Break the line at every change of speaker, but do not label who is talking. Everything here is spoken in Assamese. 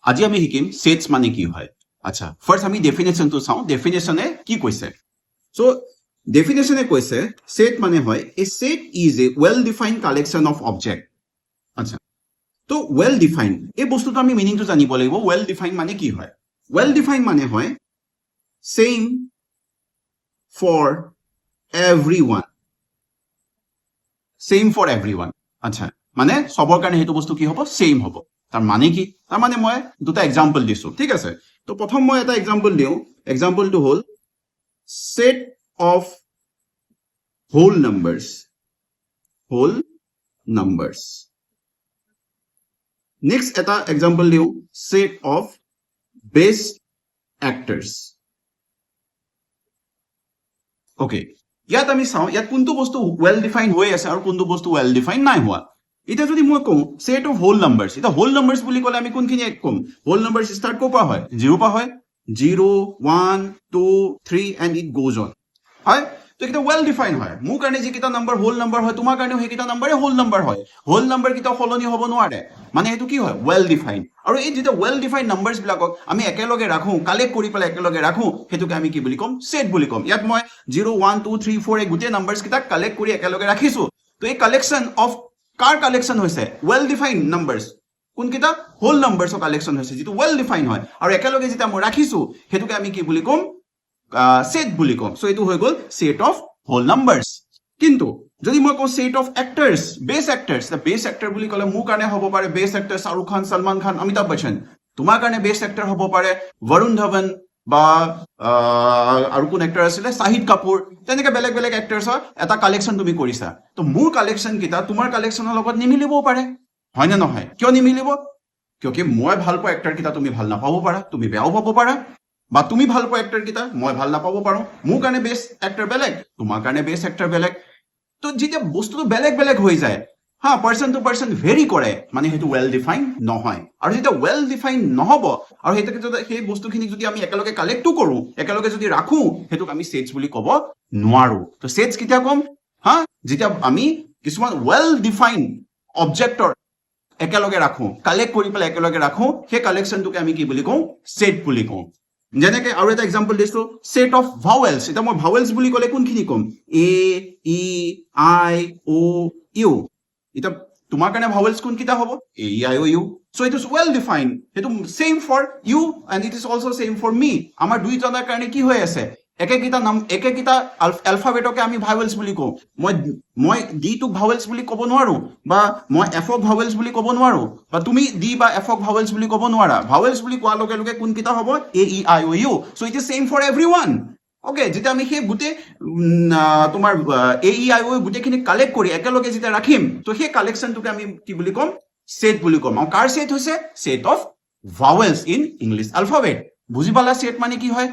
আজি আমি শিকিম সেটস মানে কি হয় আচ্ছা ফার্স্ট আমি ডেফিনেশনটো চাও ডেফিনেশনে কি কৈছে সো ডেফিনেশনে কৈছে সেট মানে হয় a set is a well defined collection of object আচ্ছা তো ওয়েল ডিফাইন্ড এই বস্তুটো আমি মিনিংটো জানিব লাগিব ওয়েল ডিফাইন্ড মানে কি হয় ওয়েল ডিফাইন্ড মানে হয় same for everyone same for everyone আচ্ছা মানে সবৰ কাৰণে হেতু বস্তু কি হ'ব সেম হ'ব তাৰ মানে কি তাৰ মানে মই দুটা এক্সাম্পল দিছো ঠিক আছে তো প্ৰথম মই এটা এক্সাম্পল দিও এক্সাম্পলটো হ'ল set of whole numbers next eta example diu set of base actors okay ইয়াত আমি চাও ইয়াত কোনটো বস্তু well defined হৈ আছে আৰু কোনটো বস্তু well defined নাই হোৱা এটা যদি মই কওঁ set of whole numbers এটা whole numbers বুলি ক'লে আমি কোনখিনি কম whole numbers start কৰ পৰা হয় 0 পৰা হয় 0 1 2 3 and it goes on হয় তো এটা well defined হয় মোৰ কাৰণে যে কিটা নাম্বাৰ হোল নাম্বাৰ হয় তোমাৰ কাৰণেও সেই কিটা নাম্বাৰে হোল নাম্বাৰ হয় হোল নাম্বাৰ কিটা সলনি হ'ব নোৱাৰে মানে এটো কি হয় well defined আৰু এই যেটা well defined নাম্বাৰছ বিলাকক আমি একেলগে ৰাখো কালেক্ট কৰি পেলাই একেলগে ৰাখো হেতুকে আমি কি বুলি কম সেট বুলি কম ইয়াত মই 0 1 2 3 4 এই গুটে নাম্বাৰছ কিটা কালেক্ট কৰি একেলগে ৰাখিছো তো এই কালেকশন অফ কাৰ কালেকশন হৈছে well defined নাম্বাৰছ কোন কিটা হোল নাম্বাৰছৰ কালেকশন হৈছে যেটো well defined হয় আৰু একেলগে যেটা মই ৰাখিছো হেতুকে আমি কি বুলি কম set বুলি কম সো এটো হৈ গল set of whole numbers কিন্তু যদি মই কও set of actors base actors the base actor বুলি কলে মোৰ কাৰণে হ'ব পাৰে base actor শাহৰুখ খান সলমান খান অমিতাভ বচ্চন তোমাৰ কাৰণে base actor হ'ব পাৰে বৰুণ ধৱন বা আৰু কোন এক্টৰ আছিল শাহিদ কাপুৰ তেনেকে বেলেগ বেলেগ এক্টৰছৰ এটা কালেকশন তুমি কৰিছা তো মোৰ কালেকশন কিটা তোমাৰ কালেকশনৰ লগত নিমিলিব পাৰে হয় না নহয় কিয় নিমিলিব কিয়কি মই ভাল পোৱা এক্টৰ কিটা তুমি ভাল নাপাব পাৰা তুমি বেয়াও পাব পাৰা বা তুমি ভাল পোৱা এক্টৰ কিটা মই ভাল নাপাব পাৰো মোৰ কাৰণে বেষ্ট এক্টৰ বেলেগ তোমাৰ কাৰণে বেষ্ট এক্টৰ বেলেগ তো যেতিয়া বস্তুটো বেলেগ বেলেগ হৈ যায় হা পাৰসন টু পাৰসন ভেৰি কৰে মানে হেতু ওয়েল ডিফাইন্ড নহয় আৰু যেতিয়া ওয়েল ডিফাইন্ড নহব আৰু হেতুকে যদি সেই বস্তুখিনি যদি আমি একেলগে কালেক্টও কৰো একেলগে যদি ৰাখো হেতুক আমি সেটস বুলি ক'ব নোৱাৰো তো সেটস কিটা কম হা যেতিয়া আমি কিছুমান ওয়েল ডিফাইন্ড অবজেক্টৰ একেলগে ৰাখো কালেক্ট কৰি পেলাই একেলগে ৰাখো সেই কালেকশনটোকে আমি কি বুলি কওঁ সেট বুলি কওঁ যেনেকে আৰু এটা এক্সাম্পল দিছো সেট অফ ভাৱেলছ এটা মই ভাৱেলছ বুলি ক'লে কোনখিনি কম এ ই আই ও ইউ এটা তোমাৰ কাৰণে ভাৱেলছ কোন কিটা হ'ব A E I O U so it is well defined হেতু same for you and it is also same for me আমাৰ দুইজনৰ কাৰণে কি হৈ আছে একেকিটা এলফাবেটকে আমি ভাৱেলছ বুলি কওঁ মই ডি টুক ভাৱেলছ বুলি ক'ব নোৱাৰো বা মই এফ ক ভাৱেলছ বুলি ক'ব নোৱাৰো বা তুমি ডি বা এফ ক ভাৱেলছ বুলি ক'ব নোৱাৰা ভাৱেলছ বুলি কোৱাৰ লগে লগে কোন কিটা হ'ব A E I O U so it is same for everyone okay যেতিয়া আমি সেই গুটে তোমাৰ এ ই আই ও গুটেখিনি কালেক্ট কৰি একেলগে যেতিয়া ৰাখিম তো সেই কালেকশনটোকে আমি কি বুলি কম সেট বুলি কম আৰু কাৰ সেট হৈছে set of vowels in English alphabet বুজি পালা সেট মানে কি হয়